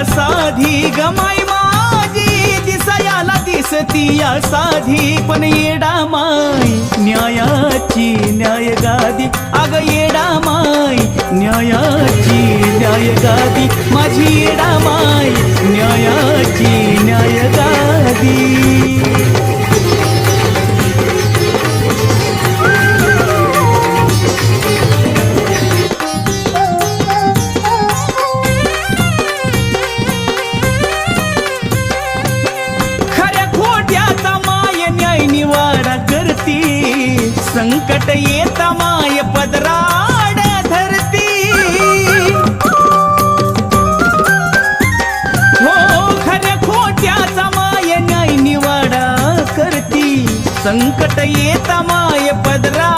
साधी गमाई माझी दिसायाला दिसती या साधी पण येडा माय न्यायाची न्याय गादी अग येडा माय न्यायाची न्याय गादी माझी येडा माय न्यायाची न्याय गादी संकट येता माय पदराड धरती हो खऱ्या खोट्याचा माय न्याय निवाडा करती संकट येता माय पदरा